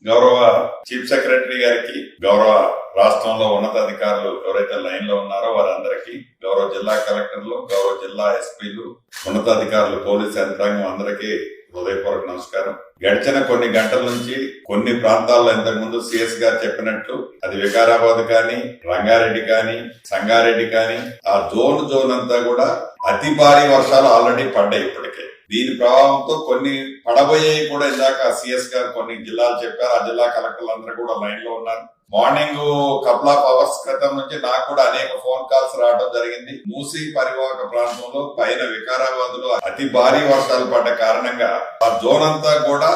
గౌరవ chief secretary గారికి, గౌరవ రాష్ట్రంలో ఉన్నతాధికారులు ఎవరైతే లైన్ లో ఉన్నారో వారందరికీ, గౌరవ జిల్లా కలెక్టర్లు, గౌరవ జిల్లా ఎస్పీలు, ఉన్నతాధికారులు, పోలీసు యంత్రాంగం అందరికీ హృదయపూర్వక నమస్కారం. గడిచిన కొన్ని గంటల నుంచి కొన్ని ప్రాంతాల్లో ఇంతకు ముందు సిఎస్ గారు చెప్పినట్లు అది వికారాబాద్ కానీ, రంగారెడ్డి కానీ, సంగారెడ్డి కానీ ఆ జోన్ అంతా కూడా అతి భారీ వర్షాలు ఆల్రెడీ పడ్డాయి ఇప్పటికే. దీని ప్రభావంతో కొన్ని పడబోయేవి కూడా ఇందాక సిఎస్ గారు కొన్ని జిల్లాలు చెప్పారు. ఆ జిల్లా కలెక్టర్లు అందరూ కూడా లైన్ లో ఉన్నారు. మార్నింగ్ కపుల్ ఆఫ్ అవర్స్ క్రితం నుంచి నాకు కూడా అనేక ఫోన్ కాల్స్ రావడం జరిగింది. మూసీ పరివాహక ప్రాంతంలో పైన వికారాబాద్ లో అతి భారీ వర్షాలు పడ్డ కారణంగా ఆ జోన్ అంతా కూడా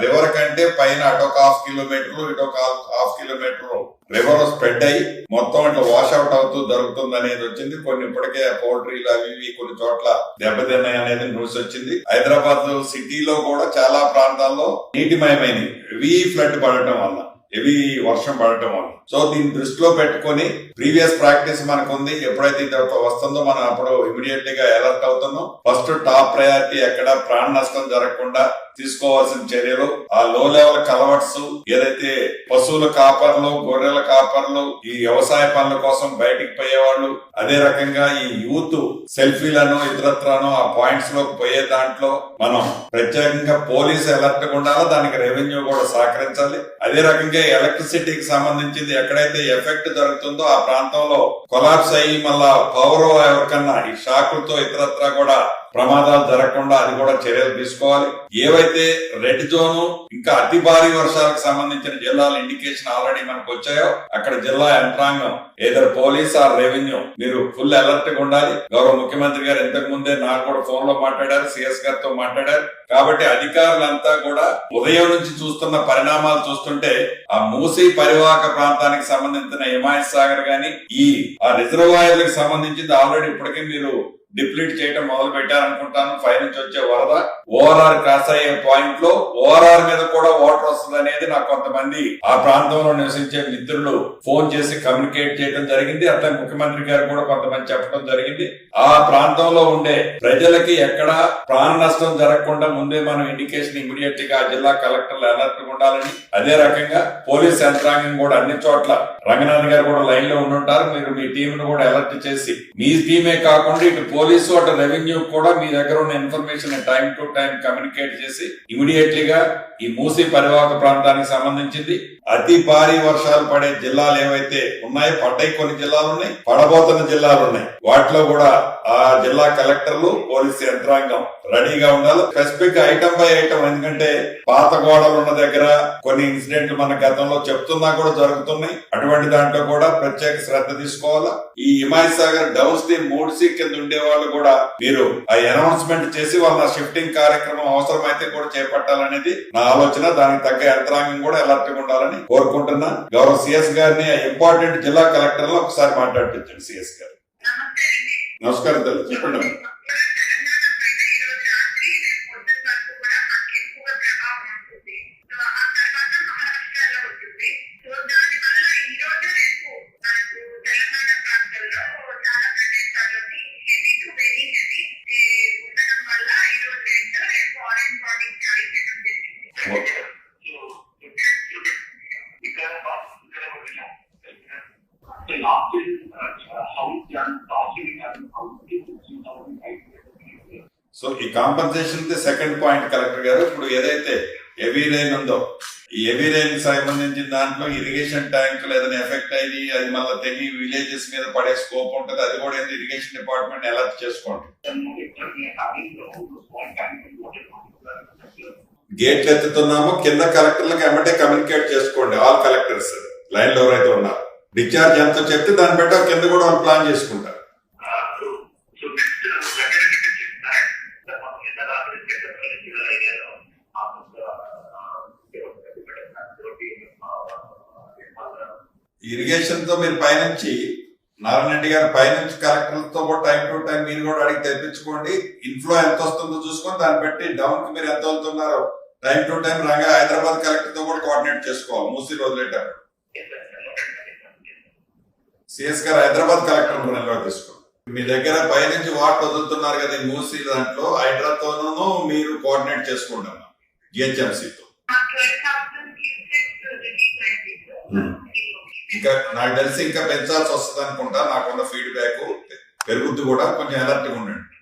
రివర్ కంటే పైన అటొక 1/2 కిలోమీటర్లు ఇటొక 1/2 కిలోమీటర్లు రివర్ స్ప్రెడ్ అయ్యి మొత్తం ఇట్లా వాష్ అవుట్ అవుతూ జరుగుతుంది అనేది వచ్చింది. కొన్ని ఇప్పటికే పౌల్ట్రీలు అవి కొన్ని చోట్ల దెబ్బతిన్నాయి అనేది న్యూస్ వచ్చింది. హైదరాబాద్ సిటీలో కూడా చాలా ప్రాంతాల్లో నీటిమయమైనవి, హెవీ ఫ్లడ్ పడటం వల్ల, హెవీ వర్షం పడటం వల్ల. సో దీన్ని దృష్టిలో పెట్టుకుని ప్రీవియస్ ప్రాక్టీస్ మనకు ఉంది. ఎప్పుడైతే వస్తుందో మనం అప్పుడు ఇమీడియట్ గా అలర్ట్ అవుతున్నాం. ఫస్ట్ టాప్ ప్రయారిటీ ఎక్కడ ప్రాణ నష్టం జరగకుండా తీసుకోవాల్సిన చర్యలు, ఆ లో లెవెల్ కలవర్ట్స్, ఏదైతే పశువుల కాపర్లు, గొర్రెల కాపర్లు, ఈ వ్యవసాయ పనుల కోసం బయటికి పోయేవాళ్ళు, అదే రకంగా ఈ యూత్ సెల్ఫీలను ఇతరత్రాను ఆ పాయింట్స్ లోకి పోయే దాంట్లో మనం ప్రత్యేకంగా పోలీసు అలర్ట్ ఉండాలి. దానికి రెవెన్యూ కూడా సహకరించాలి. అదే రకంగా ఎలక్ట్రిసిటీకి సంబంధించింది ఎక్కడైతే ఎఫెక్ట్ జరుగుతుందో ఆ ప్రాంతంలో కొలాప్స్ అయ్యి మళ్ళా పవర్ ఎవరికన్నా ఈ షాకులతో ఇతరత్రా కూడా ప్రమాదాలు జరగకుండా అది కూడా చర్యలు తీసుకోవాలి. ఏవైతే రెడ్ జోన్ ఇంకా అతి భారీ వర్షాలకు సంబంధించిన జిల్లాల ఇండికేషన్ ఆల్రెడీ మనకు వచ్చాయో అక్కడ జిల్లా యంత్రాంగం ఏదర్ పోలీస్ ఆర్ రెవెన్యూ మీరు ఫుల్ అలర్ట్ గా ఉండాలి. గౌరవ ముఖ్యమంత్రి గారు ఇంతకు ముందే నాకు కూడా ఫోన్ లో మాట్లాడారు, సిఎస్ గారితో మాట్లాడారు. కాబట్టి అధికారులంతా కూడా ఉదయం నుంచి చూస్తున్న పరిణామాలు చూస్తుంటే ఆ మూసీ పరివాహక ప్రాంతానికి సంబంధించిన హిమాయత్ సాగర్ గాని ఈ ఆ రిజర్వాయర్లకు సంబంధించింది ఆల్రెడీ ఇప్పటికే మీరు డిప్లీట్ చేయడం మొదలు పెట్టారనుకుంటాను. పై నుంచి వచ్చే వరద ఓఆర్ఆర్ క్రాస్ అయ్యే పాయింట్ లో ఓఆర్ఆర్ మీద కూడా వాటర్ వస్తుంది అనేది నాకు కొంతమంది ఆ ప్రాంతంలో నివసించే మిత్రులు ఫోన్ చేసి కమ్యూనికేట్ చేయడం జరిగింది. అట్లా ముఖ్యమంత్రి గారు కూడా కొంతమంది చెప్పడం జరిగింది. ఆ ప్రాంతంలో ఉండే ప్రజలకి ఎక్కడ ప్రాణ నష్టం జరగకుండా ముందే మనం ఇండికేషన్ ఇమీడియట్ గా జిల్లా కలెక్టర్లు అలర్ట్ ఉండాలని, అదే రకంగా పోలీస్ యంత్రాంగం కూడా అన్ని చోట్ల రంగనాథ్ గారు కూడా లైన్ లో ఉండుంటారు. మీరు మీ టీం ను కూడా అలర్ట్ చేసి మీ టీమే కాకుండా ఇటు పోలీసు అటు రెవెన్యూ కూడా మీ దగ్గర ఉన్న information time to time communicate చేసి ఇమీడియట్లీ గా ఈ మూసీ పరివాహక ప్రాంతానికి సంబంధించింది అతి భారీ వర్షాలు పడే జిల్లాలు ఏవైతే ఉన్నాయో, పడ్డాయి కొన్ని జిల్లాలు ఉన్నాయి, పడబోతున్న జిల్లాలు ఉన్నాయి. వాటిలో కూడా ఆ జిల్లా కలెక్టర్లు, పోలీసు యంత్రాంగం రెడీగా ఉండాలి. స్పెసిఫిక్ ఐటమ్ బై ఐటమ్, ఎందుకంటే పాత గోడలు ఉన్న దగ్గర కొన్ని ఇన్సిడెంట్లు మన గతంలో చెప్తున్నా కూడా జరుగుతున్నాయి. అటువంటి దాంట్లో కూడా ప్రత్యేక శ్రద్ధ తీసుకోవాలా. ఈ Himayat Sagar down stream 3C కింద ఉండే వాళ్ళు కూడా మీరు ఆ అనౌన్స్మెంట్ చేసి వాళ్ళ షిఫ్టింగ్ కార్యక్రమం అవసరమైతే కూడా చేపట్టాలనేది నా ఆలోచన. దానికి తగ్గ యంత్రాంగం కూడా అలర్ట్ గా ఉండాలని కోరుకుంటున్నా. గౌరవ సిఎస్ గారిని ఇంపార్టెంట్ జిల్లా కలెక్టర్ లో ఒకసారి మాట్లాడిపించండి. సిఎస్ గారు నమస్కారం తల్లి, చెప్పండి. సో ఈ కాంపన్సేషన్ సెకండ్ పాయింట్ కలెక్టర్ గారు, ఇప్పుడు ఏదైతే హెవీ రైన్ ఉందో ఈ హెవీ రైన్ సంబంధించిన దాంట్లో ఇరిగేషన్ ట్యాంకులు ఏదైనా ఎఫెక్ట్ అయ్యి అది మళ్ళీ తెగి విలేజెస్ మీద పడే స్కోప్ ఉంటుంది. అది కూడా ఏంటి ఇరిగేషన్ డిపార్ట్మెంట్ అలర్ట్ చేసుకోండి. గేట్లు ఎత్తుతున్నాము, కింద కలెక్టర్లకు ఎమ్మటే కమ్యూనికేట్ చేసుకోండి. ఆల్ కలెక్టర్స్ లైన్ లో ఎవరైతే ఉన్నారు డిశ్చార్జ్ ఎంతో చెప్తే దాన్ని బట్టి కింద కూడా వాళ్ళు ప్లాన్ చేసుకుంటారు. ఇరిగేషన్ తో మీరు పైనుంచి నారాయణ గారు పైనుంచి కలెక్టర్లతో కూడా టైం టు టైం మీరు కూడా అడిగి తెప్పించుకోండి. ఇన్ఫ్లో ఎంత వస్తుందో చూసుకొని దాన్ని బట్టి డౌన్ కి మీరు ఎంత వెళ్తున్నారో time to time Hyderabad collector తో కూడా కోఆర్డినేట్ చేసుకోవాలి. మూసీ వదిలేటప్పుడు సిఎస్ గారు హైదరాబాద్ కలెక్టర్ నిల్వ తీసుకోండి. మీ దగ్గర పైనుంచి వాటర్ వదులుతున్నారు కదా మూసీ, దాంట్లో హైడ్రాతోనూ మీరు కోఆర్డినేట్ చేసుకుంటాం జిహెచ్ఎంసీతో. ఇంకా నాకు తెలిసి ఇంకా పెంచాల్సి వస్తుంది అనుకుంటా. నాకున్న ఫీడ్బ్యాక్ పెరుగుద్ది కూడా, కొంచెం అలర్ట్గా ఉండండి.